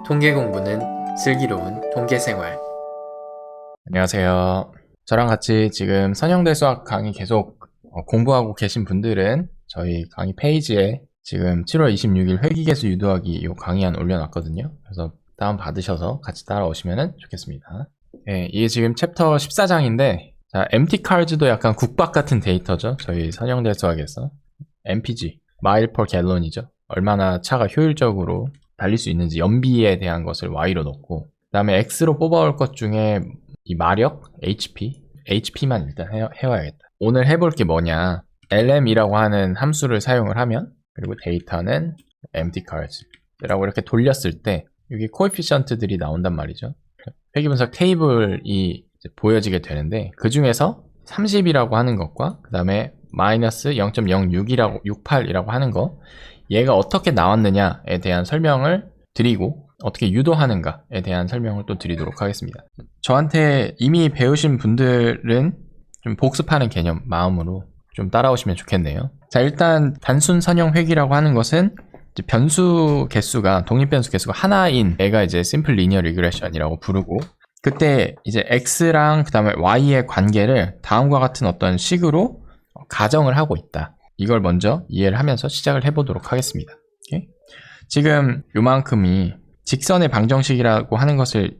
통계 공부는 슬기로운 통계생활. 안녕하세요. 저랑 같이 지금 선형대 수학 강의 계속 공부하고 계신 분들은 저희 강의 페이지에 지금 7월 26일 회귀계수 유도하기 이 강의안 올려놨거든요. 그래서 다운받으셔서 같이 따라오시면 좋겠습니다. 네, 이게 지금 챕터 14장인데 자, MT 카드도 약간 국밥 같은 데이터죠. 저희 선형대 수학에서 MPG, 마일 퍼 갤런이죠. 얼마나 차가 효율적으로 달릴 수 있는지 연비에 대한 것을 Y로 넣고 그 다음에 X로 뽑아올 것 중에 이 마력, HP만 일단 해와야겠다. 오늘 해볼 게 뭐냐, LM이라고 하는 함수를 사용을 하면, 그리고 데이터는 empty cards라고 이렇게 돌렸을 때 여기 코에피션트들이 나온단 말이죠. 회귀분석 테이블이 이제 보여지게 되는데 그 중에서 30이라고 하는 것과 그 다음에 마이너스 0.0668이라고 하는 거, 얘가 어떻게 나왔느냐에 대한 설명을 드리고 어떻게 유도하는가에 대한 설명을 또 드리도록 하겠습니다. 저한테 이미 배우신 분들은 좀 복습하는 개념 마음으로 좀 따라오시면 좋겠네요. 자, 일단 단순 선형 회귀라고 하는 것은 이제 변수 개수가, 독립변수 개수가 하나인 애가 이제 심플 리니어 리그레션이라고 부르고, 그때 이제 x랑 그 다음에 y의 관계를 다음과 같은 어떤 식으로 가정을 하고 있다. 이걸 먼저 이해를 하면서 시작을 해보도록 하겠습니다. 오케이? 지금 요만큼이 직선의 방정식이라고 하는 것을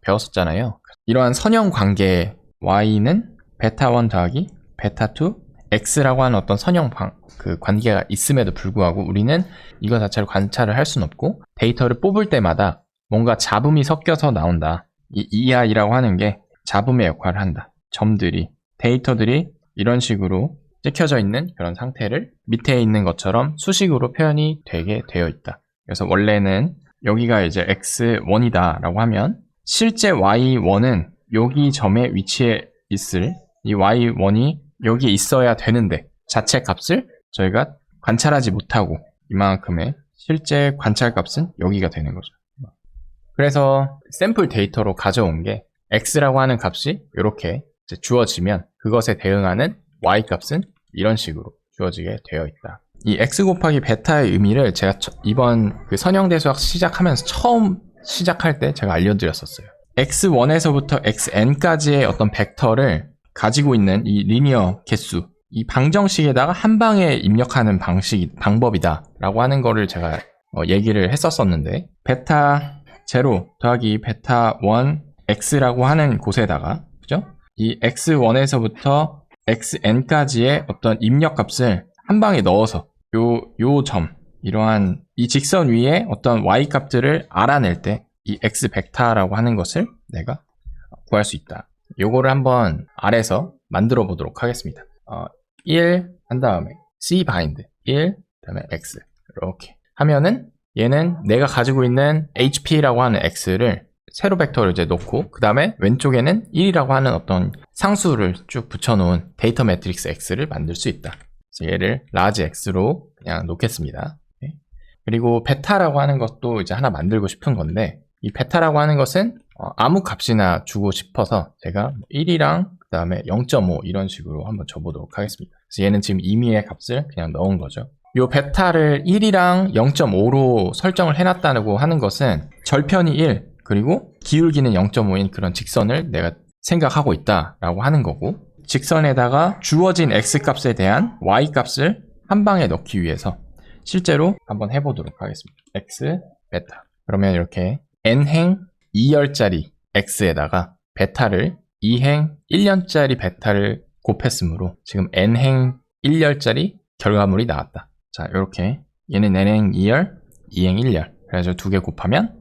배웠었잖아요. 이러한 선형 관계 y는 베타1 더하기 베타2 x라고 하는 어떤 선형 그 관계가 있음에도 불구하고 우리는 이거 자체를 관찰을 할 수는 없고, 데이터를 뽑을 때마다 뭔가 잡음이 섞여서 나온다. 이 EI라고 하는 게 잡음의 역할을 한다. 점들이, 데이터들이 이런 식으로 찍혀져 있는 그런 상태를 밑에 있는 것처럼 수식으로 표현이 되게 되어 있다. 그래서 원래는 여기가 이제 x1이다 라고 하면 실제 y1은 여기 점에 위치해 있을 이 y1이 여기에 있어야 되는데 자체 값을 저희가 관찰하지 못하고 이만큼의 실제 관찰 값은 여기가 되는 거죠. 그래서 샘플 데이터로 가져온 게 x라고 하는 값이 이렇게 주어지면 그것에 대응하는 y 값은 이런 식으로 주어지게 되어 있다. 이 x 곱하기 베타의 의미를 제가 이번 그 선형대 수학 시작하면서 처음 시작할 때 제가 알려드렸었어요. x1에서부터 xn까지의 어떤 벡터를 가지고 있는 이 리니어 개수, 이 방정식에다가 한 방에 입력하는 방법이다 라고 하는 거를 제가 얘기를 했었었는데, 베타 0 더하기 베타 1 x라고 하는 곳에다가, 그죠? 이 x1에서부터 xn까지의 어떤 입력값을 한 방에 넣어서 요 점, 이러한 이 직선 위에 어떤 y 값들을 알아낼 때 이 x 벡터라고 하는 것을 내가 구할 수 있다. 요거를 한번 아래서 만들어 보도록 하겠습니다. 1 한 다음에 c 바인드 1 그다음에 x 이렇게 하면은 얘는 내가 가지고 있는 hp라고 하는 x를 세로 벡터를 이제 놓고 그 다음에 왼쪽에는 1이라고 하는 어떤 상수를 쭉 붙여놓은 데이터 매트릭스 x를 만들 수 있다. 그래서 얘를 라지 x로 그냥 놓겠습니다. 그리고 베타라고 하는 것도 이제 하나 만들고 싶은 건데, 이 베타라고 하는 것은 아무 값이나 주고 싶어서 제가 1이랑 그 다음에 0.5 이런 식으로 한번 줘보도록 하겠습니다. 그래서 얘는 지금 임의의 값을 그냥 넣은 거죠. 이 베타를 1이랑 0.5로 설정을 해놨다고 하는 것은 절편이 1 그리고 기울기는 0.5인 그런 직선을 내가 생각하고 있다라고 하는 거고, 직선에다가 주어진 x값에 대한 y값을 한 방에 넣기 위해서 실제로 한번 해보도록 하겠습니다. x 베타, 그러면 이렇게 n행 2열짜리 x에다가 베타를 2행 1년짜리 베타를 곱했으므로 지금 n행 1열짜리 결과물이 나왔다. 자, 이렇게 얘는 n행 2열, 2행 1열, 그래서 두 개 곱하면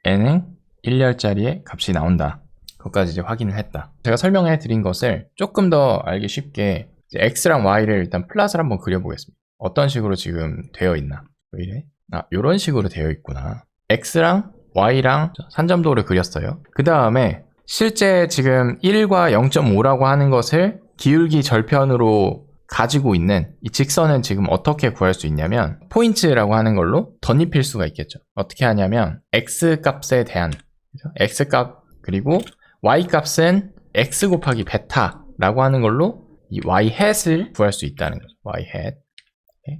n행 1열짜리의 값이 나온다. 그것까지 이제 확인을 했다. 제가 설명해 드린 것을 조금 더 알기 쉽게 x랑 y를 일단 플랫을 한번 그려보겠습니다. 어떤 식으로 지금 되어 있나? 왜 이래? 이런 식으로 되어 있구나. x랑 y랑 산점도를 그렸어요. 그 다음에 실제 지금 1과 0.5라고 하는 것을 기울기 절편으로 가지고 있는 이 직선은 지금 어떻게 구할 수 있냐면 포인트라고 하는 걸로 덧입힐 수가 있겠죠. 어떻게 하냐면 x 값에 대한 x 값 그리고 y 값은 x 곱하기 베타라고 하는 걸로 이 y 햇을 구할 수 있다는 거죠. y 햇.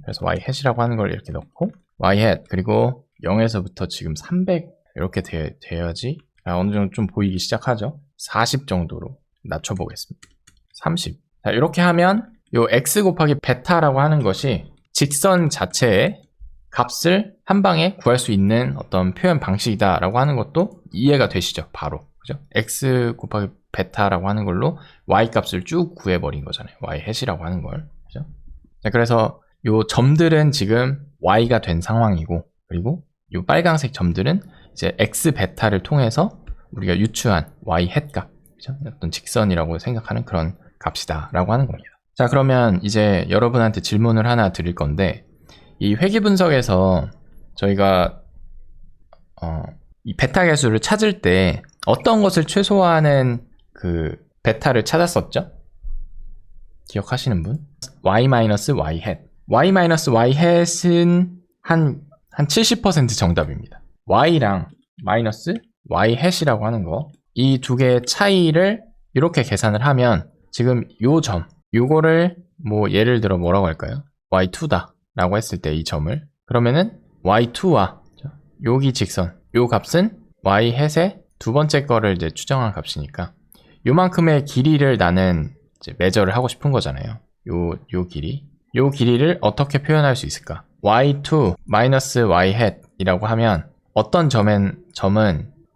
그래서 y 햇이라고 하는 걸 이렇게 넣고 y 햇 그리고 0에서부터 지금 300 이렇게 돼야지 어느 정도 좀 보이기 시작하죠. 40 정도로 낮춰보겠습니다. 30. 자, 이렇게 하면 요 x 곱하기 베타라고 하는 것이 직선 자체의 값을 한 방에 구할 수 있는 어떤 표현 방식이다라고 하는 것도 이해가 되시죠? 바로. 그죠? x 곱하기 베타라고 하는 걸로 y 값을 쭉 구해버린 거잖아요. y 햇이라고 하는 걸. 그죠? 자, 그래서 요 점들은 지금 y가 된 상황이고, 그리고 요 빨강색 점들은 이제 x 베타를 통해서 우리가 유추한 y 햇 값, 그죠? 어떤 직선이라고 생각하는 그런 값이다라고 하는 겁니다. 자, 그러면 이제 여러분한테 질문을 하나 드릴 건데, 이 회귀 분석에서 저희가 이 베타 계수를 찾을 때 어떤 것을 최소화하는 그 베타를 찾았었죠? 기억하시는 분? y-y 햇. y-y 햇은 한 70% 정답입니다. y랑 마이너스 y 햇이라고 하는 거, 이 두 개의 차이를 이렇게 계산을 하면 지금 요 점, 요거를 뭐 예를 들어 뭐라고 할까요? y2다 라고 했을 때 이 점을, 그러면은 y2와 여기 직선, 요 값은 y 햇의 두 번째 거를 이제 추정한 값이니까 요만큼의 길이를 나는 이제 매저를 하고 싶은 거잖아요. 요 길이를 어떻게 표현할 수 있을까? y2 마이너스 y 햇이라고 하면 어떤 점은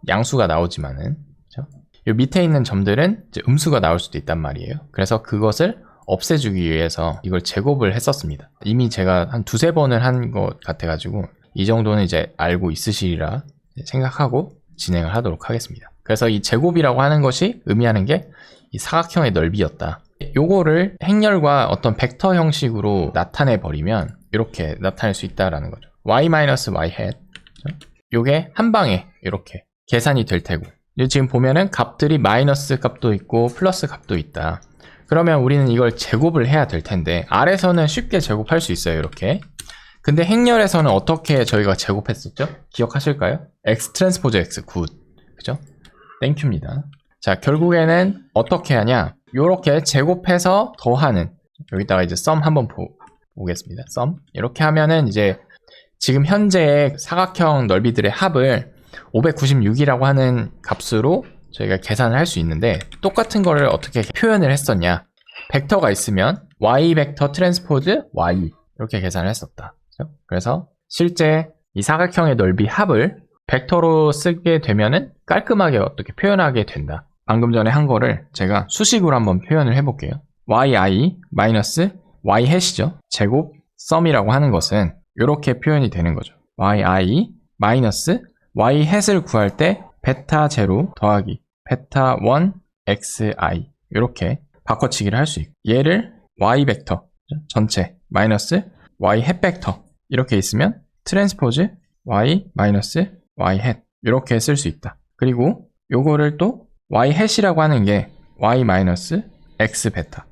양수가 나오지만은, 그렇죠? 요 밑에 있는 점들은 이제 음수가 나올 수도 있단 말이에요. 그래서 그것을 없애주기 위해서 이걸 제곱을 했었습니다. 이미 제가 한 두세 번을 한 것 같아가지고 이 정도는 이제 알고 있으시리라 생각하고 진행을 하도록 하겠습니다. 그래서 이 제곱이라고 하는 것이 의미하는 게 이 사각형의 넓이였다. 요거를 행렬과 어떤 벡터 형식으로 나타내 버리면 이렇게 나타낼 수 있다라는 거죠. y-y 햇, 요게 한 방에 이렇게 계산이 될 테고, 지금 보면은 값들이 마이너스 값도 있고 플러스 값도 있다. 그러면 우리는 이걸 제곱을 해야 될 텐데, R에서는 쉽게 제곱할 수 있어요, 이렇게. 근데 행렬에서는 어떻게 저희가 제곱했었죠? 기억하실까요? x 트랜스포즈 x, 굿. 그죠? 땡큐입니다. 자, 결국에는 어떻게 하냐? 요렇게 제곱해서 더하는, 여기다가 이제 썸 한번 보겠습니다. 썸. 이렇게 하면은 이제 지금 현재의 사각형 넓이들의 합을 596이라고 하는 값으로 저희가 계산을 할 수 있는데, 똑같은 거를 어떻게 표현을 했었냐? 벡터가 있으면 y 벡터 트랜스포즈 y 이렇게 계산을 했었다. 그래서 실제 이 사각형의 넓이 합을 벡터로 쓰게 되면은 깔끔하게 어떻게 표현하게 된다. 방금 전에 한 거를 제가 수식으로 한번 표현을 해볼게요. yi 마이너스 y 햇이죠. 제곱 썸이라고 하는 것은 이렇게 표현이 되는 거죠. yi 마이너스 y 햇을 구할 때 베타 제로 더하기 베타 1 xi 이렇게 바꿔치기를 할 수 있고, 얘를 y 벡터 전체 마이너스 y 햇 벡터 이렇게 있으면 트랜스포즈 y 마이너스 y 햇 이렇게 쓸 수 있다. 그리고 요거를 또 y 햇이라고 하는 게 y 마이너스 x 베타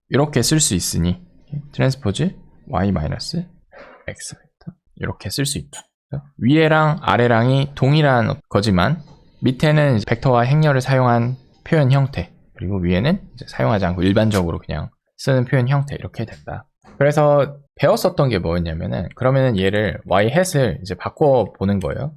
이렇게 쓸 수 있으니 트랜스포즈 y 마이너스 x 베타 이렇게 쓸 수 있다. 위에랑 아래랑이 동일한 거지만 밑에는 벡터와 행렬을 사용한 표현 형태, 그리고 위에는 이제 사용하지 않고 일반적으로 그냥 쓰는 표현 형태, 이렇게 됐다. 그래서 배웠었던 게 뭐였냐면은, 그러면은 얘를 y 햇을 이제 바꿔보는 거예요.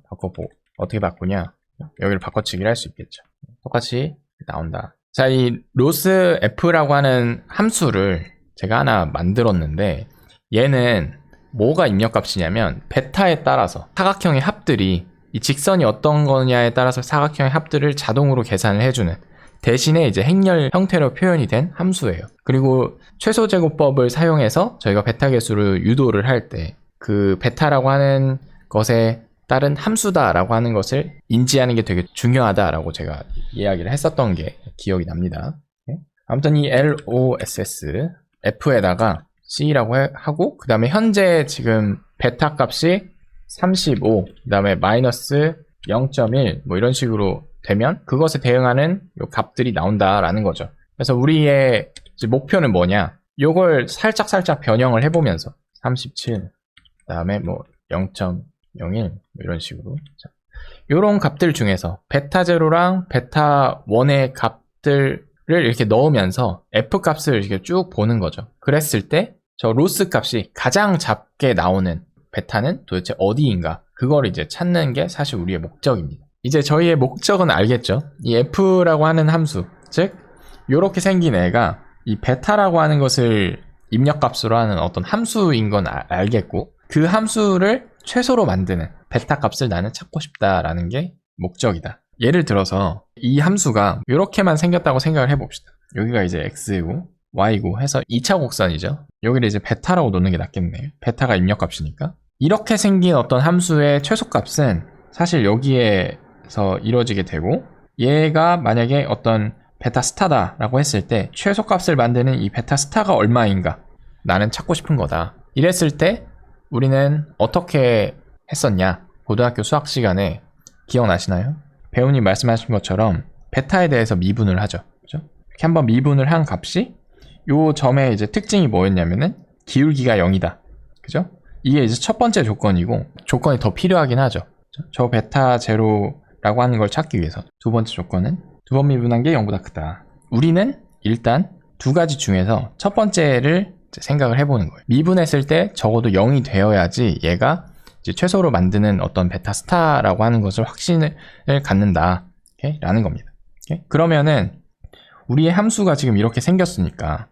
어떻게 바꾸냐? 여기를 바꿔치기를 할 수 있겠죠. 똑같이 나온다. 자, 이 로스 f라고 하는 함수를 제가 하나 만들었는데, 얘는 뭐가 입력값이냐면 베타에 따라서 사각형의 합들이 이 직선이 어떤 거냐에 따라서 사각형의 합들을 자동으로 계산을 해주는, 대신에 이제 행렬 형태로 표현이 된 함수예요. 그리고 최소제곱법을 사용해서 저희가 베타 계수를 유도를 할 때 그 베타라고 하는 것에 따른 함수다라고 하는 것을 인지하는 게 되게 중요하다라고 제가 이야기를 했었던 게 기억이 납니다. 아무튼 이 LOSS F에다가 C라고 하고, 그 다음에 현재 지금 베타 값이 35, 그 다음에 마이너스 0.1 뭐 이런 식으로 되면 그것에 대응하는 요 값들이 나온다라는 거죠. 그래서 우리의 이제 목표는 뭐냐? 요걸 살짝 변형을 해보면서 37, 그 다음에 뭐 0.01 뭐 이런 식으로, 요런 값들 중에서 베타 제로랑 베타 1의 값들을 이렇게 넣으면서 F 값을 이렇게 쭉 보는 거죠. 그랬을 때 저 로스 값이 가장 작게 나오는 베타는 도대체 어디인가? 그걸 이제 찾는 게 사실 우리의 목적입니다. 이제 저희의 목적은 알겠죠? 이 f라고 하는 함수, 즉 요렇게 생긴 애가 이 베타라고 하는 것을 입력값으로 하는 어떤 함수인 건 알겠고, 그 함수를 최소로 만드는 베타 값을 나는 찾고 싶다라는 게 목적이다. 예를 들어서 이 함수가 이렇게만 생겼다고 생각을 해봅시다. 여기가 이제 x이고 y고 해서 2차 곡선이죠. 여기를 이제 베타라고 놓는 게 낫겠네요. 베타가 입력값이니까. 이렇게 생긴 어떤 함수의 최소값은 사실 여기에서 이루어지게 되고, 얘가 만약에 어떤 베타 스타다라고 했을 때 최소값을 만드는 이 베타 스타가 얼마인가 나는 찾고 싶은 거다. 이랬을 때 우리는 어떻게 했었냐? 고등학교 수학 시간에 기억나시나요? 배우님 말씀하신 것처럼 베타에 대해서 미분을 하죠. 그죠? 이렇게 한번 미분을 한 값이 요 점의 이제 특징이 뭐였냐면은 기울기가 0이다. 그죠? 이게 이제 첫 번째 조건이고, 조건이 더 필요하긴 하죠. 그죠? 저 베타 제로라고 하는 걸 찾기 위해서 두 번째 조건은 두 번 미분한 게 0보다 크다. 우리는 일단 두 가지 중에서 첫 번째를 생각을 해보는 거예요. 미분했을 때 적어도 0이 되어야지 얘가 이제 최소로 만드는 어떤 베타 스타라고 하는 것을 확신을 갖는다. 오케이? 라는 겁니다. 오케이? 그러면은 우리의 함수가 지금 이렇게 생겼으니까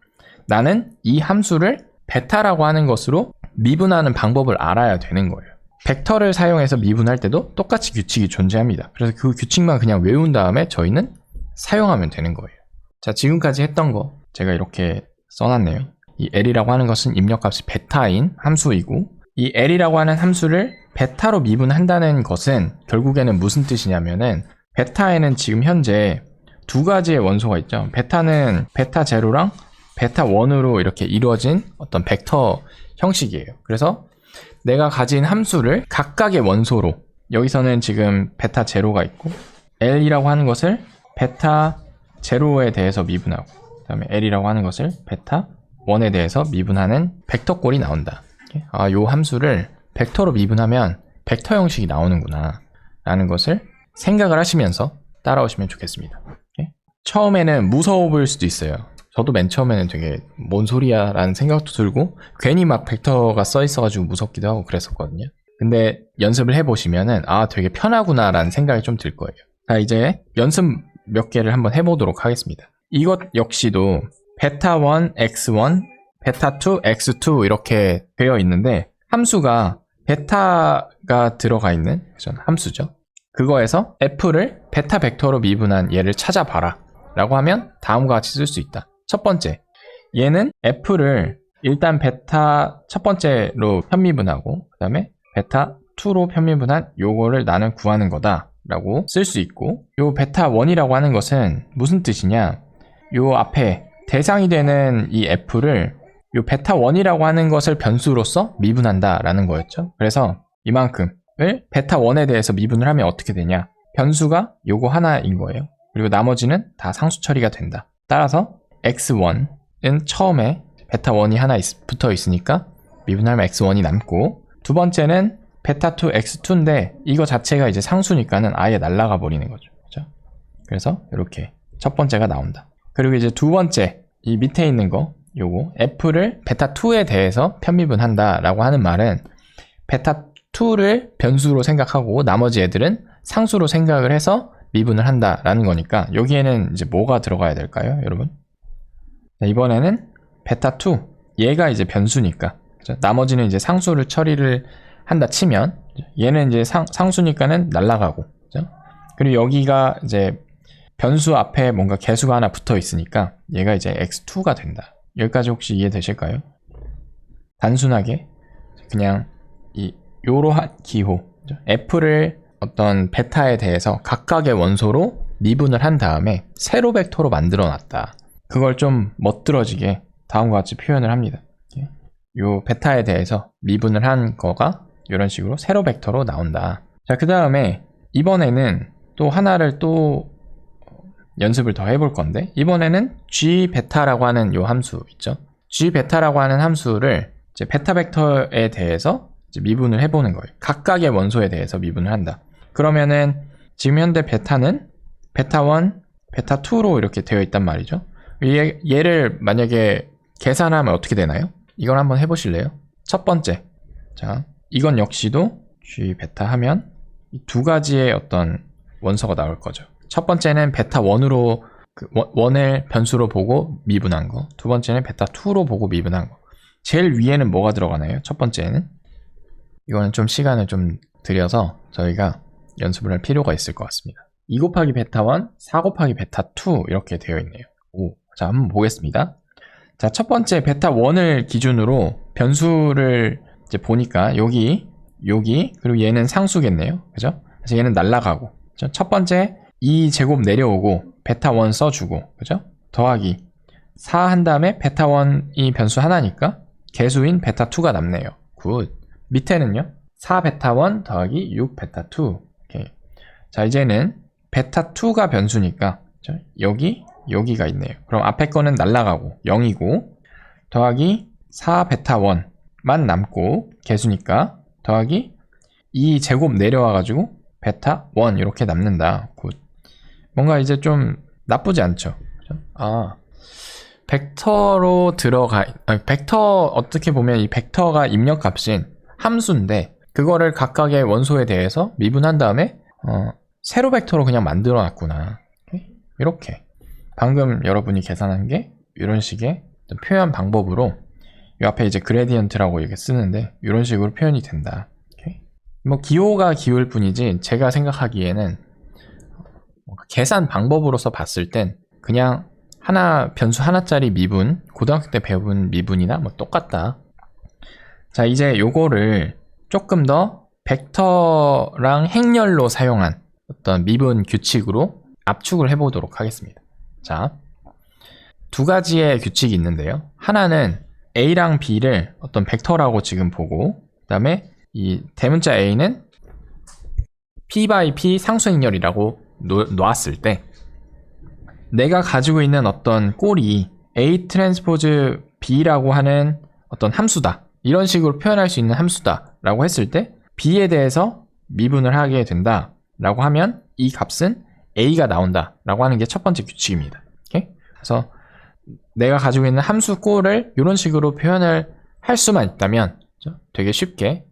나는 이 함수를 베타라고 하는 것으로 미분하는 방법을 알아야 되는 거예요. 벡터를 사용해서 미분할 때도 똑같이 규칙이 존재합니다. 그래서 그 규칙만 그냥 외운 다음에 저희는 사용하면 되는 거예요. 자, 지금까지 했던 거 제가 이렇게 써놨네요. 이 L이라고 하는 것은 입력값이 베타인 함수이고, 이 L이라고 하는 함수를 베타로 미분한다는 것은 결국에는 무슨 뜻이냐면은, 베타에는 지금 현재 두 가지의 원소가 있죠. 베타는 베타 제로랑 베타 1으로 이렇게 이루어진 어떤 벡터 형식이에요. 그래서 내가 가진 함수를 각각의 원소로, 여기서는 지금 베타 제로가 있고, L이라고 하는 것을 베타 제로에 대해서 미분하고, 그 다음에 L이라고 하는 것을 베타 1에 대해서 미분하는 벡터 꼴이 나온다. 아, 요 함수를 벡터로 미분하면 벡터 형식이 나오는구나 라는 것을 생각을 하시면서 따라오시면 좋겠습니다. 처음에는 무서워 보일 수도 있어요. 저도 맨 처음에는 되게 뭔 소리야 라는 생각도 들고, 괜히 막 벡터가 써 있어가지고 무섭기도 하고 그랬었거든요. 근데 연습을 해보시면은 아, 되게 편하구나 라는 생각이 좀 들 거예요. 자, 이제 연습 몇 개를 한번 해보도록 하겠습니다. 이것 역시도 베타 1, x1, 베타 2, x2 이렇게 되어 있는데, 함수가 베타가 들어가 있는 함수죠. 그거에서 f를 베타 벡터로 미분한 얘를 찾아봐라 라고 하면 다음과 같이 쓸 수 있다. 첫 번째, 얘는 f를 일단 베타 첫 번째로 편미분하고 그 다음에 베타 2로 편미분한 요거를 나는 구하는 거다 라고 쓸 수 있고, 요 베타 1이라고 하는 것은 무슨 뜻이냐, 요 앞에 대상이 되는 이 f를 요 베타 1이라고 하는 것을 변수로서 미분한다 라는 거였죠. 그래서 이만큼을 베타 1에 대해서 미분을 하면 어떻게 되냐, 변수가 요거 하나인 거예요. 그리고 나머지는 다 상수 처리가 된다. 따라서 x1은 처음에 베타 1이 하나 붙어 있으니까 미분하면 x1이 남고, 두 번째는 베타 2 x2인데 이거 자체가 이제 상수니까는 아예 날아가 버리는 거죠. 그죠? 그래서 이렇게 첫 번째가 나온다. 그리고 이제 두 번째, 이 밑에 있는 거 요거 f를 베타 2에 대해서 편미분한다 라고 하는 말은 베타 2를 변수로 생각하고 나머지 애들은 상수로 생각을 해서 미분을 한다 라는 거니까, 여기에는 이제 뭐가 들어가야 될까요, 여러분? 자, 이번에는 베타 2, 얘가 이제 변수니까, 그죠? 나머지는 이제 상수를 처리를 한다 치면 얘는 이제 상수니까는 날아가고, 그죠? 그리고 여기가 이제 변수 앞에 뭔가 개수가 하나 붙어 있으니까 얘가 이제 x2가 된다. 여기까지 혹시 이해되실까요? 단순하게 그냥 이 요러한 기호, 그죠? f를 어떤 베타에 대해서 각각의 원소로 미분을 한 다음에 세로 벡터로 만들어 놨다. 그걸 좀 멋들어지게 다음과 같이 표현을 합니다. 요 베타에 대해서 미분을 한 거가 이런 식으로 세로 벡터로 나온다. 자, 그 다음에 이번에는 또 하나를 또 연습을 더 해볼 건데, 이번에는 g 베타라고 하는 요 함수 있죠. g 베타라고 하는 함수를 이제 베타 벡터에 대해서 이제 미분을 해보는 거예요. 각각의 원소에 대해서 미분을 한다. 그러면은 지금 현재 베타는 베타 1, 베타 2로 이렇게 되어 있단 말이죠. 얘를 만약에 계산하면 어떻게 되나요? 이걸 한번 해보실래요? 첫 번째, 자, 이건 역시도 G 베타 하면 이 두 가지의 어떤 원소가 나올 거죠. 첫 번째는 베타 1으로 원을 변수로 보고 미분한 거. 두 번째는 베타 2로 보고 미분한 거. 제일 위에는 뭐가 들어가나요? 첫 번째는 이거는 좀 시간을 좀 들여서 저희가 연습을 할 필요가 있을 것 같습니다. 2 곱하기 베타 1, 4 곱하기 베타 2 이렇게 되어 있네요. 자, 한번 보겠습니다. 자, 첫 번째 베타 1을 기준으로 변수를 이제 보니까 여기 그리고 얘는 상수겠네요. 그죠? 그래서 얘는 날라가고. 그죠? 첫 번째 2제곱 내려오고 베타 1 써주고. 그죠? 더하기 4 한 다음에 베타 1이 변수 하나니까 개수인 베타 2가 남네요. 굿. 밑에는요. 4 베타 1 더하기 6 베타 2. 오케이. 자, 이제는 베타 2가 변수니까 그죠? 여기가 있네요. 그럼 앞에 거는 날라가고 0이고 더하기 4 베타 1만 남고 개수니까 더하기 2제곱 내려와가지고 베타 1 이렇게 남는다. 굿. 뭔가 이제 좀 나쁘지 않죠. 그죠? 벡터로 벡터 어떻게 보면 이 벡터가 입력값인 함수인데 그거를 각각의 원소에 대해서 미분한 다음에 세로 벡터로 그냥 만들어 놨구나. 이렇게 방금 여러분이 계산한 게 이런 식의 표현 방법으로 이 앞에 이제 그레디언트라고 이렇게 쓰는데 이런 식으로 표현이 된다. 오케이? 뭐 기호가 기울 뿐이지 제가 생각하기에는 계산 방법으로서 봤을 땐 그냥 변수 하나짜리 미분, 고등학교 때 배운 미분이나 뭐 똑같다. 자, 이제 요거를 조금 더 벡터랑 행렬로 사용한 어떤 미분 규칙으로 압축을 해보도록 하겠습니다. 자, 두 가지의 규칙이 있는데요. 하나는 A랑 B를 어떤 벡터라고 지금 보고, 그 다음에 이 대문자 A는 P by P 상수행렬이라고 놓았을 때, 내가 가지고 있는 어떤 꼴이 A 트랜스포즈 B라고 하는 어떤 함수다. 이런 식으로 표현할 수 있는 함수다. 라고 했을 때, B에 대해서 미분을 하게 된다. 라고 하면 이 값은 A가 나온다. 라고 하는 게 첫 번째 규칙입니다. 오케이? 그래서 내가 가지고 있는 함수 꼴을 이런 식으로 표현을 할 수만 있다면 되게 쉽게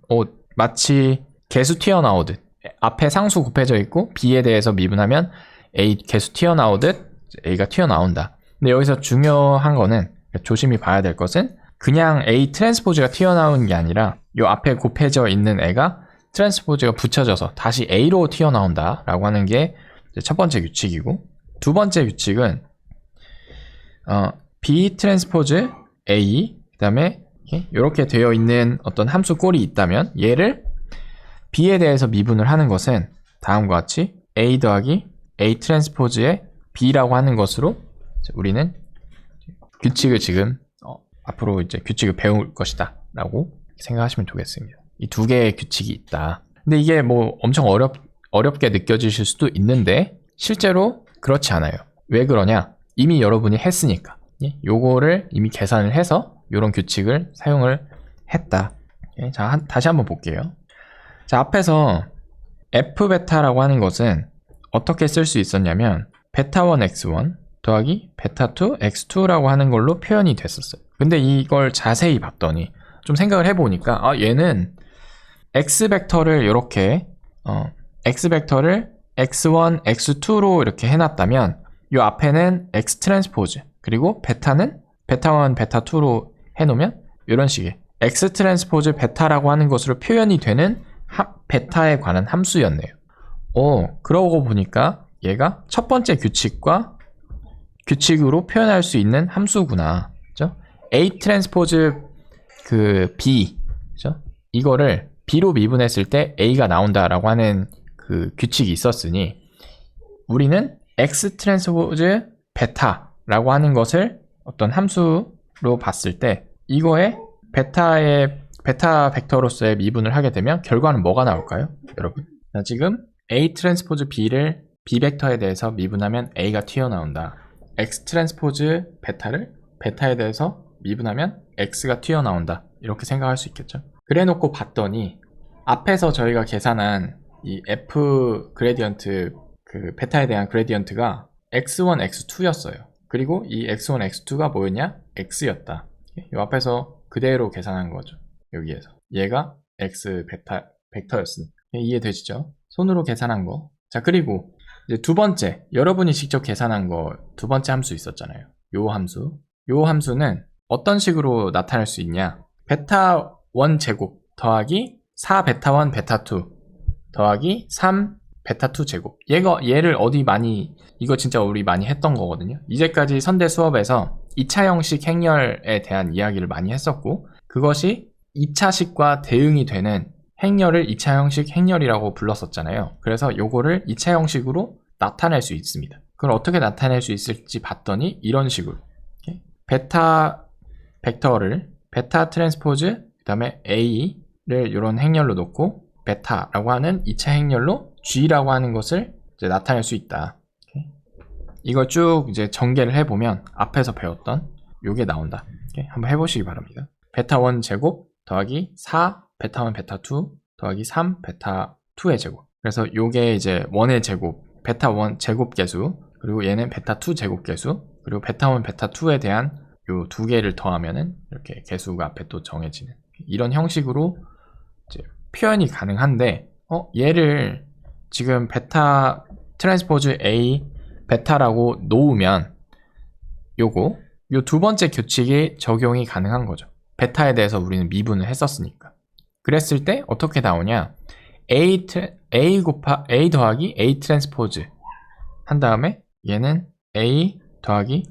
마치 개수 튀어나오듯 앞에 상수 곱해져 있고 B에 대해서 미분하면 A 개수 튀어나오듯 A가 튀어나온다. 근데 여기서 중요한 거는 조심히 봐야 될 것은 그냥 A 트랜스포즈가 튀어나오는 게 아니라 이 앞에 곱해져 있는 애가 트랜스포즈가 붙여져서 다시 A로 튀어나온다 라고 하는 게 첫 번째 규칙이고, 두 번째 규칙은 B 트랜스포즈 A 그 다음에 이렇게 되어 있는 어떤 함수 꼴이 있다면 얘를 B에 대해서 미분을 하는 것은 다음과 같이 A 더하기 A 트랜스포즈의 B라고 하는 것으로 우리는 규칙을 지금 앞으로 이제 규칙을 배울 것이다 라고 생각하시면 되겠습니다. 이 두 개의 규칙이 있다. 근데 이게 뭐 엄청 어렵게 느껴지실 수도 있는데 실제로 그렇지 않아요. 왜 그러냐? 이미 여러분이 했으니까. 요거를 이미 계산을 해서 이런 규칙을 사용을 했다. 자, 다시 한번 볼게요. 자, 앞에서 F 베타라고 하는 것은 어떻게 쓸 수 있었냐면 베타 1 x1 더하기 베타 2 x2라고 하는 걸로 표현이 됐었어요. 근데 이걸 자세히 봤더니 좀 생각을 해보니까 얘는 x 벡터를 이렇게 x 벡터를 x1, x2로 이렇게 해놨다면 이 앞에는 x 트랜스포즈 그리고 베타는 베타 1, 베타 2로 해놓으면 이런 식의 x 트랜스포즈 베타라고 하는 것으로 표현이 되는 베타에 관한 함수였네요. 그러고 보니까 얘가 첫 번째 규칙으로 표현할 수 있는 함수구나. 그죠? A 트랜스포즈 B, 그죠? 이거를 B로 미분했을 때 A가 나온다라고 하는 그 규칙이 있었으니 우리는 X 트랜스포즈 베타라고 하는 것을 어떤 함수로 봤을 때 이거에 베타 벡터로서의 미분을 하게 되면 결과는 뭐가 나올까요? 여러분, 자, 지금 A 트랜스포즈 B를 B 벡터에 대해서 미분하면 A가 튀어나온다. X 트랜스포즈 베타를 베타에 대해서 미분하면 X가 튀어나온다. 이렇게 생각할 수 있겠죠. 그래 놓고 봤더니 앞에서 저희가 계산한 이 F 그레디언트 베타에 대한 그레디언트가 X1, X2였어요. 그리고 이 X1, X2가 뭐였냐? X였다. 이 앞에서 그대로 계산한 거죠. 여기에서 얘가 X 벡터였으니까. 이해되시죠? 손으로 계산한 거. 자, 그리고 이제 두 번째, 여러분이 직접 계산한 거 두 번째 함수 있었잖아요. 요 함수. 요 함수는 어떤 식으로 나타낼 수 있냐? 베타 1 제곱 더하기 4 베타 1 베타 2 더하기 3 베타 2 제곱. 얘를 어디 이거 진짜 우리 많이 했던 거거든요. 이제까지 선대 수업에서 2차 형식 행렬에 대한 이야기를 많이 했었고, 그것이 2차식과 대응이 되는 행렬을 2차 형식 행렬이라고 불렀었잖아요. 그래서 요거를 2차 형식으로 나타낼 수 있습니다. 그걸 어떻게 나타낼 수 있을지 봤더니 이런 식으로 베타 벡터를 베타 트랜스포즈 그 다음에 A를 이런 행렬로 놓고 베타라고 하는 2차 행렬로 G라고 하는 것을 이제 나타낼 수 있다. 이걸 쭉 이제 전개를 해보면 앞에서 배웠던 요게 나온다. 한번 해보시기 바랍니다. 베타 1 제곱 더하기 4 베타 1 베타 2 더하기 3 베타 2의 제곱. 그래서 요게 이제 1의 제곱 베타 1 제곱 계수, 그리고 얘는 베타 2 제곱 계수, 그리고 베타 1 베타 2에 대한 요 두 개를 더하면은 이렇게 계수가 앞에 또 정해지는 이런 형식으로 이제 표현이 가능한데, 얘를 지금 베타 트랜스포즈 A 베타라고 놓으면 요 두 번째 규칙이 적용이 가능한 거죠. 베타에 대해서 우리는 미분을 했었으니까. 그랬을 때 어떻게 나오냐? A 더하기 A 트랜스포즈 한 다음에 얘는 A 더하기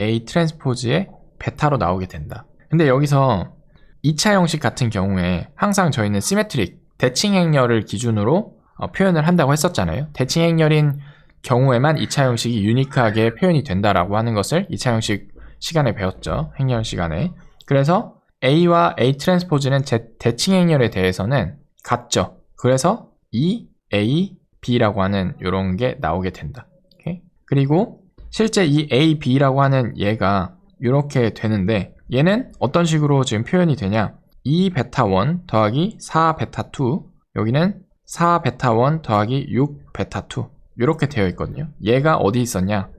A 트랜스포즈의 베타로 나오게 된다. 근데 여기서 2차 형식 같은 경우에 항상 저희는 시메트릭 대칭 행렬을 기준으로 표현을 한다고 했었잖아요. 대칭 행렬인 경우에만 2차 형식이 유니크하게 표현이 된다라고 하는 것을 2차 형식 시간에 배웠죠. 행렬 시간에. 그래서 A와 A 트랜스포즈는 대칭 행렬에 대해서는 같죠. 그래서 이 A, B라고 하는 이런 게 나오게 된다. 오케이? 그리고 실제 이 A, B라고 하는 얘가 이렇게 되는데, 얘는 어떤 식으로 지금 표현이 되냐? 2 베타 1 더하기 4 베타 2, 여기는 4 베타 1 더하기 6 베타 2 이렇게 되어 있거든요. 얘가 어디 있었냐?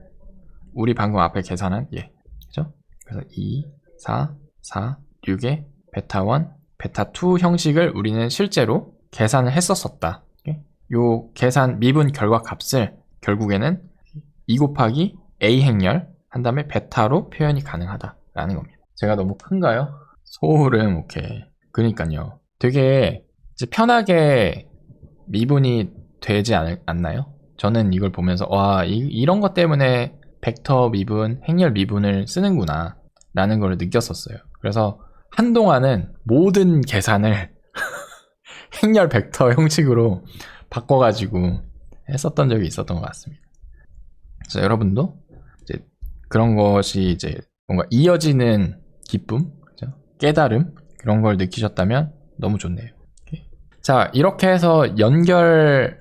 우리 방금 앞에 계산한 얘. 그죠? 그래서 2, 4, 4, 6의 베타 1, 베타 2 형식을 우리는 실제로 계산을 했었었다. 요 계산 미분 결과 값을 결국에는 2 곱하기 A 행렬 한 다음에 베타로 표현이 가능하다라는 겁니다. 제가 너무 큰가요? 소울음 오케이. 그러니까요. 되게 이제 편하게 미분이 되지 않나요? 저는 이걸 보면서 와, 이런 것 때문에 벡터 미분, 행렬 미분을 쓰는구나 라는 걸 느꼈었어요. 그래서 한동안은 모든 계산을 행렬 벡터 형식으로 바꿔가지고 했었던 적이 있었던 것 같습니다. 그래서 여러분도 이제 그런 것이 이제 뭔가 이어지는 기쁨, 그죠? 깨달음 그런 걸 느끼셨다면 너무 좋네요. 자, 이렇게 해서 연결을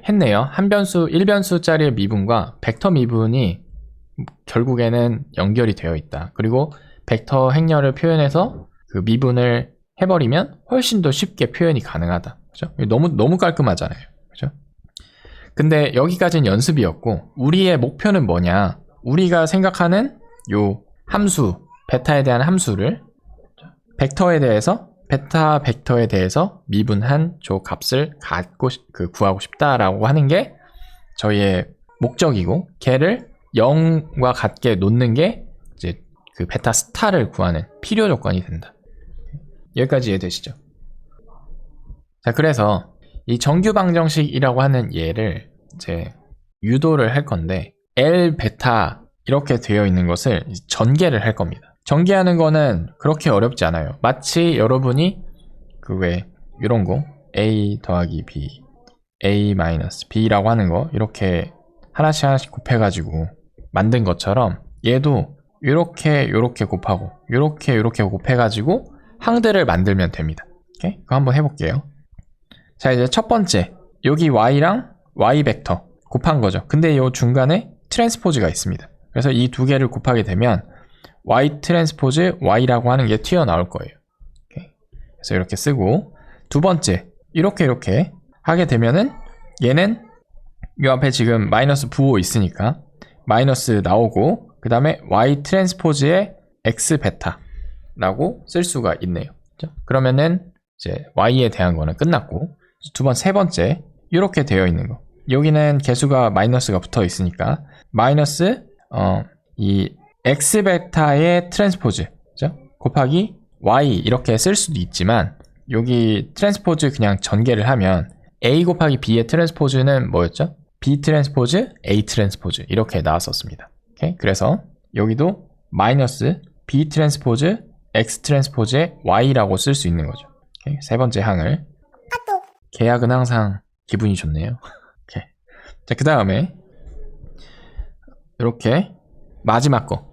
했네요. 한 변수, 1변수짜리의 미분과 벡터 미분이 결국에는 연결이 되어 있다. 그리고 벡터 행렬을 표현해서 그 미분을 해버리면 훨씬 더 쉽게 표현이 가능하다. 그죠? 너무 깔끔하잖아요. 그죠? 근데 여기까지는 연습이었고, 우리의 목표는 뭐냐? 우리가 생각하는 요 함수, 베타에 대한 함수를 베타 벡터에 대해서 미분한 저 값을 구하고 싶다라고 하는 게 저희의 목적이고, 걔를 0과 같게 놓는 게 이제 그 베타 스타를 구하는 필요 조건이 된다. 여기까지 이해되시죠? 자, 그래서 이 정규 방정식이라고 하는 얘를 이제 유도를 할 건데, L 베타 이렇게 되어 있는 것을 전개를 할 겁니다. 전개하는 거는 그렇게 어렵지 않아요. 마치 여러분이 이런 거 A 더하기 B, A 마이너스 B라고 하는 거 이렇게 하나씩 곱해가지고 만든 것처럼 얘도 이렇게 곱하고 이렇게 곱해가지고 항들을 만들면 됩니다. 오케이? 그거 한번 해볼게요. 자, 이제 첫 번째 여기 Y랑 Y 벡터 곱한 거죠. 근데 이 중간에 트랜스포즈가 있습니다. 그래서 이 두 개를 곱하게 되면 Y 트랜스포즈 Y라고 하는 게 튀어나올 거예요. 오케이? 그래서 이렇게 쓰고, 두 번째 이렇게 하게 되면은 얘는 이 앞에 지금 마이너스 부호 있으니까 마이너스 나오고, 그 다음에 Y 트랜스포즈의 X 베타라고 쓸 수가 있네요. 그렇죠? 그러면은 이제 Y에 대한 거는 끝났고, 세 번째 이렇게 되어 있는 거. 여기는 개수가 마이너스가 붙어 있으니까 마이너스 이 x 베타의 트랜스포즈 그죠? 곱하기 y 이렇게 쓸 수도 있지만 여기 트랜스포즈 그냥 전개를 하면 a 곱하기 b의 트랜스포즈는 뭐였죠? b 트랜스포즈 a 트랜스포즈 이렇게 나왔었습니다. 오케이? 그래서 여기도 마이너스 b 트랜스포즈 x 트랜스포즈의 y라고 쓸 수 있는 거죠. 오케이? 세 번째 항을 계약은 항상 기분이 좋네요. 오케이. 자, 그 다음에 이렇게 마지막 거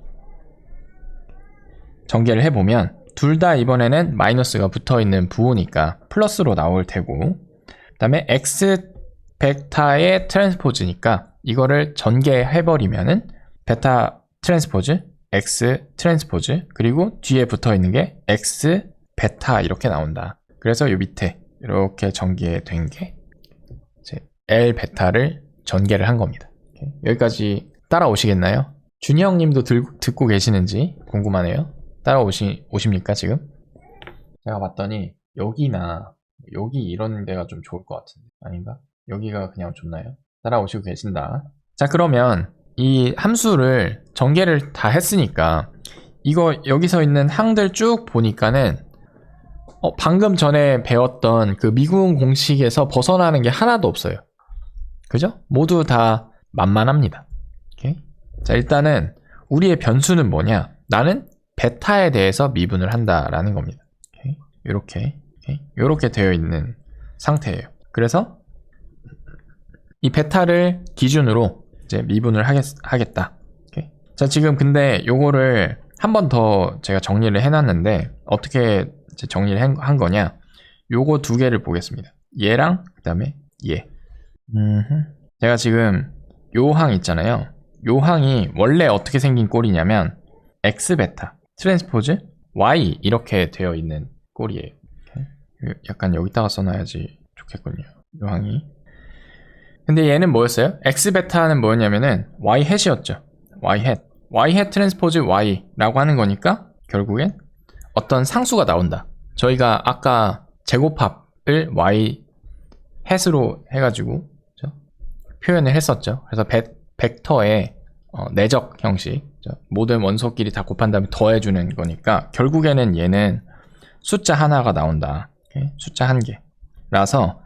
전개를 해보면 둘 다 이번에는 마이너스가 붙어있는 부호니까 플러스로 나올 테고 그 다음에 x 베타의 트랜스포즈니까 이거를 전개해버리면은 베타 트랜스포즈 x 트랜스포즈 그리고 뒤에 붙어있는 게 x 베타 이렇게 나온다. 그래서 이 밑에 이렇게 전개된 게 이제 L 베타를 전개를 한 겁니다. 여기까지 따라오시겠나요? 준이 형님도 듣고 계시는지 궁금하네요. 따라오십니까 지금? 제가 봤더니 여기나 여기 이런 데가 좀 좋을 것 같은데 아닌가? 여기가 그냥 좋나요? 따라오시고 계신다. 자, 그러면 이 함수를 전개를 다 했으니까 이거 여기서 있는 항들 쭉 보니까는 방금 전에 배웠던 그 미분 공식에서 벗어나는 게 하나도 없어요. 그죠? 모두 다 만만합니다. 오케이? 자, 일단은 우리의 변수는 뭐냐? 나는 베타에 대해서 미분을 한다라는 겁니다. 오케이? 이렇게 되어 있는 상태예요. 그래서 이 베타를 기준으로 이제 미분을 하겠다. 오케이? 자, 지금 근데 요거를 한 번 더 제가 정리를 해놨는데 어떻게 이제 정리를 한 거냐? 요거 두 개를 보겠습니다. 얘랑 그 다음에 얘. 제가 지금 요 항 있잖아요. 요 항이 원래 어떻게 생긴 꼴이냐면 x 베타 트랜스포즈 y 이렇게 되어 있는 꼴이에요. 약간 여기다가 써놔야지 좋겠군요. 요 항이. 근데 얘는 뭐였어요? x 베타는 뭐였냐면은 y 햇이었죠. y 햇 트랜스포즈 y라고 하는 거니까 결국엔 어떤 상수가 나온다. 저희가 아까 제곱합을 y 햇으로 해가지고 표현을 했었죠. 그래서 벡터의 내적 형식, 모든 원소끼리 다 곱한 다음에 더해주는 거니까 결국에는 얘는 숫자 하나가 나온다. 오케이? 숫자 한 개라서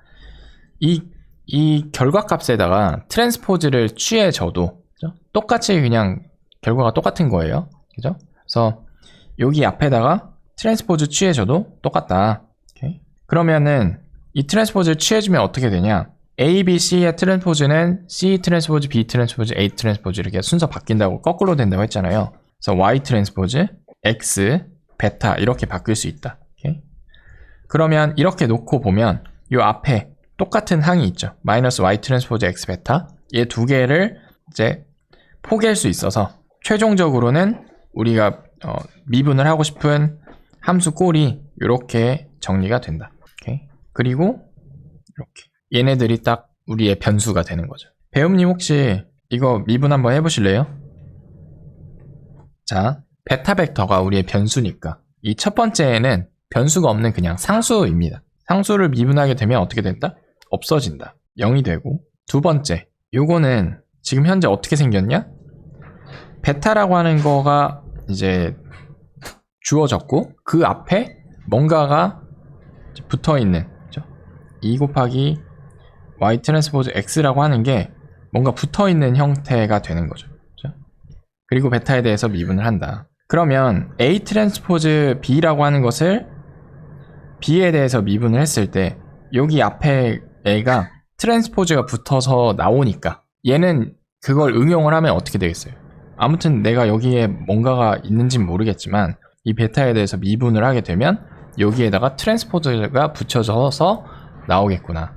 이 결과값에다가 트랜스포즈를 취해줘도 그죠? 똑같이 그냥 결과가 똑같은 거예요. 그죠? 그래서 여기 앞에다가 트랜스포즈 취해줘도 똑같다. 오케이? 그러면은 이 트랜스포즈를 취해주면 어떻게 되냐? A, B, C의 트랜스포즈는 C 트랜스포즈, B 트랜스포즈, A 트랜스포즈 이렇게 순서 바뀐다고 거꾸로 된다고 했잖아요. 그래서 Y 트랜스포즈, X, 베타 이렇게 바뀔 수 있다. 오케이? 그러면 이렇게 놓고 보면 이 앞에 똑같은 항이 있죠. 마이너스 Y 트랜스포즈 X 베타 얘 두 개를 이제 포기할 수 있어서 최종적으로는 우리가 미분을 하고 싶은 함수 꼴이 이렇게 정리가 된다. 오케이? 그리고 이렇게 얘네들이 딱 우리의 변수가 되는 거죠. 배움님 혹시 이거 미분 한번 해보실래요? 자, 베타 벡터가 우리의 변수니까 이 첫 번째에는 변수가 없는 그냥 상수입니다. 상수를 미분하게 되면 어떻게 된다? 없어진다. 0이 되고 두 번째, 요거는 지금 현재 어떻게 생겼냐? 베타라고 하는 거가 이제 주어졌고 그 앞에 뭔가가 붙어있는 2 곱하기 y 트랜스포즈 x라고 하는 게 뭔가 붙어있는 형태가 되는 거죠. 그렇죠? 그리고 베타에 대해서 미분을 한다. 그러면 a 트랜스포즈 b라고 하는 것을 b에 대해서 미분을 했을 때 여기 앞에 a가 트랜스포즈가 붙어서 나오니까 얘는 그걸 응용을 하면 어떻게 되겠어요? 아무튼 내가 여기에 뭔가가 있는지는 모르겠지만 이 베타에 대해서 미분을 하게 되면 여기에다가 트랜스포즈가 붙여져서 나오겠구나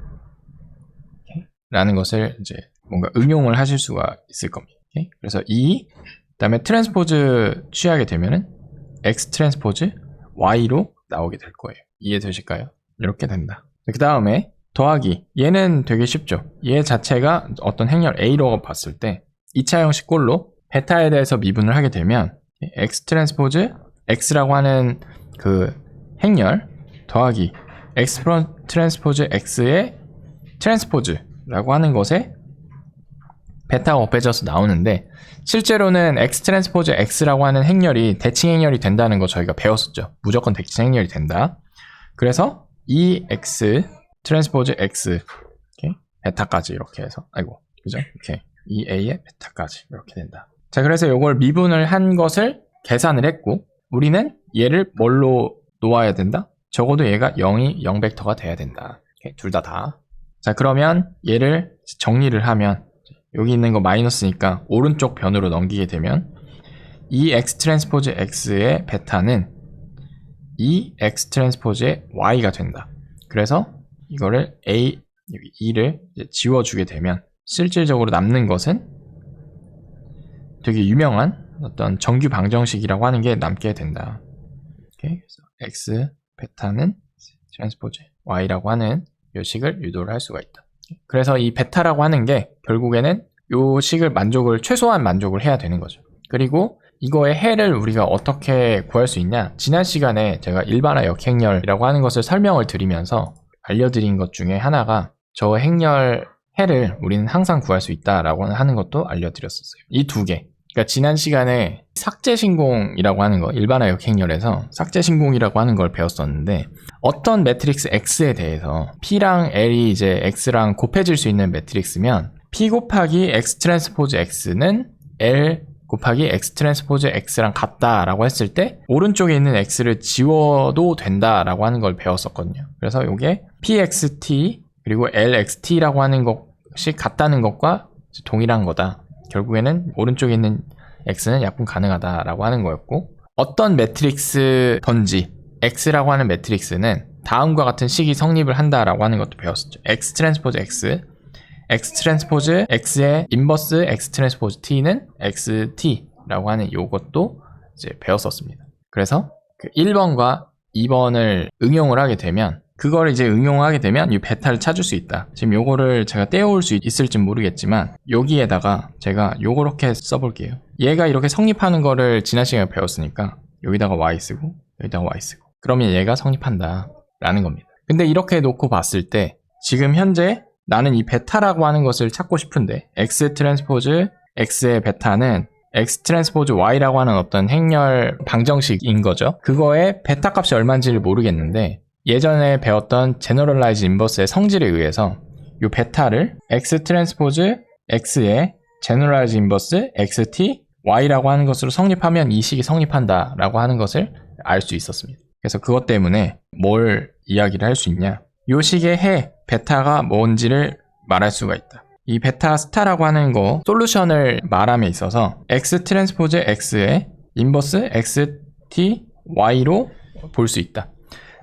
라는 것을 이제 뭔가 응용을 하실 수가 있을 겁니다. 오케이? 그래서 그다음에 트랜스포즈 취하게 되면은 x 트랜스포즈 y로 나오게 될 거예요. 이해되실까요? 이렇게 된다. 그 다음에 더하기 얘는 되게 쉽죠. 얘 자체가 어떤 행렬 a로 봤을 때 2차 형식 꼴로 베타에 대해서 미분을 하게 되면 x 트랜스포즈 x라고 하는 그 행렬 더하기 X 트랜스포즈 X의 트랜스포즈라고 하는 것에 베타가 곱해져서 나오는데, 실제로는 X 트랜스포즈 X라고 하는 행렬이 대칭 행렬이 된다는 거 저희가 배웠었죠. 무조건 대칭 행렬이 된다. 그래서 이 X 트랜스포즈 X 베타까지 이렇게 해서, 그죠? 이렇게 EA의 베타까지 이렇게 된다. 자, 그래서 이걸 미분을 한 것을 계산을 했고, 우리는 얘를 뭘로 놓아야 된다? 적어도 얘가 0벡터가 돼야 된다. 둘 다. 자, 그러면 얘를 정리를 하면, 여기 있는 거 마이너스니까 오른쪽 변으로 넘기게 되면, 이 X 트랜스포즈 X의 베타는 이 X 트랜스포즈의 Y가 된다. 그래서 이거를 여기 2를 지워주게 되면 실질적으로 남는 것은 되게 유명한 어떤 정규 방정식이라고 하는 게 남게 된다. 그래서 X 베타는 트랜스포즈 Y라고 하는 이 식을 유도를 할 수가 있다. 그래서 이 베타라고 하는 게 결국에는 이 식을 최소한 만족을 해야 되는 거죠. 그리고 이거의 해를 우리가 어떻게 구할 수 있냐? 지난 시간에 제가 일반화 역행렬이라고 하는 것을 설명을 드리면서 알려드린 것 중에 하나가 저 행렬 해를 우리는 항상 구할 수 있다라고 하는 것도 알려드렸었어요. 이 두 개. 그러니까 지난 시간에 삭제신공이라고 하는 거, 일반화 역행렬에서 삭제신공이라고 하는 걸 배웠었는데, 어떤 매트릭스 X에 대해서 P랑 L이 이제 X랑 곱해질 수 있는 매트릭스면 P 곱하기 X 트랜스포즈 X는 L 곱하기 X 트랜스포즈 X랑 같다라고 했을 때 오른쪽에 있는 X를 지워도 된다라고 하는 걸 배웠었거든요. 그래서 이게 PXT 그리고 LXT라고 하는 것이 같다는 것과 동일한 거다. 결국에는 오른쪽에 있는 X는 약분 가능하다라고 하는 거였고, 어떤 매트릭스던지 X라고 하는 매트릭스는 다음과 같은 식이 성립을 한다라고 하는 것도 배웠었죠. X 트랜스포즈 X, X 트랜스포즈 X의 인버스 X 트랜스포즈 T는 XT라고 하는 요것도 이제 배웠었습니다. 그래서 그 1번과 2번을 응용을 하게 되면, 그걸 이제 응용하게 되면 이 베타를 찾을 수 있다. 지금 요거를 제가 떼어올 수 있을지 모르겠지만 여기에다가 제가 요렇게 써볼게요. 얘가 이렇게 성립하는 거를 지난 시간에 배웠으니까 여기다가 Y 쓰고 여기다가 Y 쓰고, 그러면 얘가 성립한다 라는 겁니다. 근데 이렇게 놓고 봤을 때 지금 현재 나는 이 베타라고 하는 것을 찾고 싶은데, X 트랜스포즈 X의 베타는 X 트랜스포즈 Y라고 하는 어떤 행렬 방정식인 거죠. 그거의 베타 값이 얼마인지를 모르겠는데, 예전에 배웠던 제너럴라이즈 인버스의 성질에 의해서 이 베타를 X 트랜스포즈 X의 제너럴라이즈 인버스 XT Y라고 하는 것으로 성립하면 이 식이 성립한다 라고 하는 것을 알 수 있었습니다. 그래서 그것 때문에 뭘 이야기를 할 수 있냐, 이 식의 해 베타가 뭔지를 말할 수가 있다. 이 베타 스타라고 하는 거 솔루션을 말함에 있어서 X 트랜스포즈 X의 인버스 XT Y로 볼 수 있다.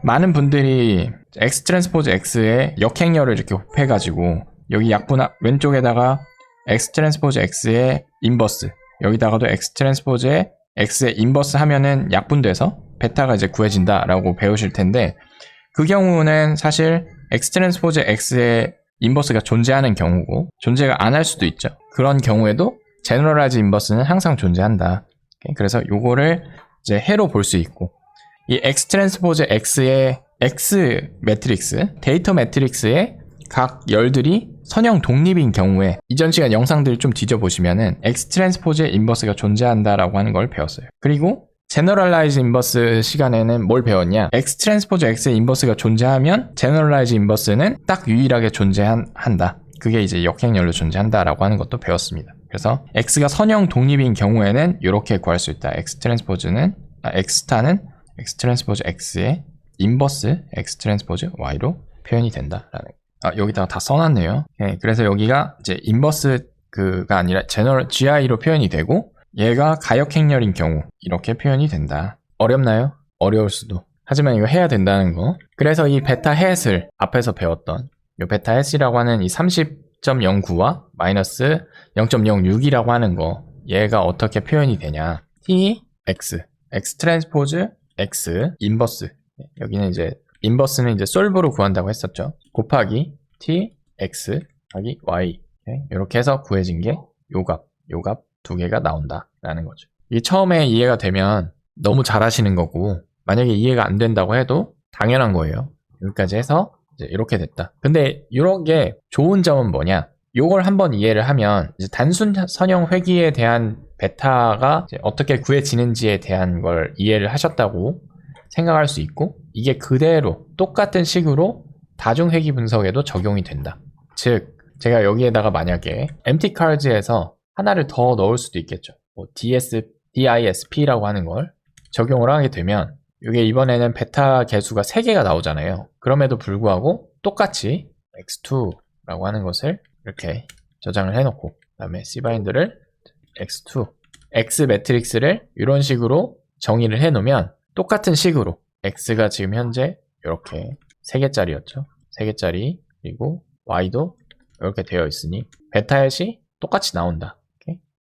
많은 분들이 X 트랜스포즈 X의 역행렬을 이렇게 곱해가지고 여기 약분 왼쪽에다가 X 트랜스포즈 X의 인버스, 여기다가도 X 트랜스포즈의 X의 인버스 하면은 약분돼서 베타가 이제 구해진다라고 배우실 텐데, 그 경우는 사실 X 트랜스포즈 X의 인버스가 존재하는 경우고 존재가 안 할 수도 있죠. 그런 경우에도 제너럴라이즈 인버스는 항상 존재한다. 그래서 요거를 이제 해로 볼 수 있고, 이 X 트랜스포즈 X의 X 매트릭스, 데이터 매트릭스의 각 열들이 선형 독립인 경우에 이전 시간 영상들을 좀 뒤져보시면은 X 트랜스포즈의 인버스가 존재한다라고 하는 걸 배웠어요. 그리고 제너럴라이즈 인버스 시간에는 뭘 배웠냐? X 트랜스포즈 X의 인버스가 존재하면 제너럴라이즈 인버스는 딱 유일하게 존재한다. 그게 이제 역행렬로 존재한다라고 하는 것도 배웠습니다. 그래서 X가 선형 독립인 경우에는 이렇게 구할 수 있다. X 스타는 X 트랜스포즈 X의 인버스 X 트랜스포즈 Y로 표현이 된다라는. 여기다가 다 써놨네요. 네, 그래서 여기가 이제 인버스가 아니라 GI로 표현이 되고, 얘가 가역행렬인 경우 이렇게 표현이 된다. 어렵나요? 어려울 수도. 하지만 이거 해야 된다는 거. 그래서 이 베타 햇을 앞에서 배웠던 이 베타 햇이라고 하는 이 30.09와 마이너스 0.06이라고 하는 거, 얘가 어떻게 표현이 되냐? X 트랜스포즈 X 인버스, 여기는 이제 인버스는 이제 솔브로 구한다고 했었죠. 곱하기 T X 곱하기 Y, 이렇게 해서 구해진 게 요 값 두 개가 나온다라는 거죠. 이게 처음에 이해가 되면 너무 잘하시는 거고, 만약에 이해가 안 된다고 해도 당연한 거예요. 여기까지 해서 이제 이렇게 됐다. 근데 이런 게 좋은 점은 뭐냐? 요걸 한번 이해를 하면 이제 단순 선형 회귀에 대한 베타가 이제 어떻게 구해지는지에 대한 걸 이해를 하셨다고 생각할 수 있고, 이게 그대로 똑같은 식으로 다중 회귀 분석에도 적용이 된다. 즉 제가 여기에다가 만약에 empty cards에서 하나를 더 넣을 수도 있겠죠. 뭐 DISP라고 하는 걸 적용을 하게 되면 이게 이번에는 베타 개수가 3개가 나오잖아요. 그럼에도 불구하고 똑같이 x2라고 하는 것을 이렇게 저장을 해놓고, 그 다음에 cbind를 x2, x 매트릭스를 이런 식으로 정의를 해놓으면 똑같은 식으로 x가 지금 현재 이렇게 3개짜리였죠. 3개짜리, 그리고 y도 이렇게 되어 있으니 베타햇이 똑같이 나온다.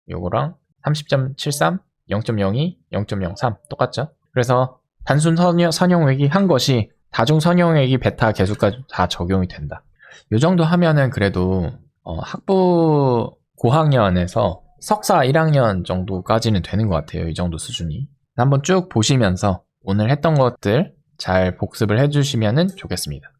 요거랑 30.73, 0.02, 0.03 똑같죠? 그래서 단순 선형 회귀 한 것이 다중 선형 회귀 베타 개수까지 다 적용이 된다. 요 정도 하면은 그래도 학부 고학년에서 석사 1학년 정도까지는 되는 것 같아요. 이 정도 수준이. 한번 쭉 보시면서 오늘 했던 것들 잘 복습을 해주시면 좋겠습니다.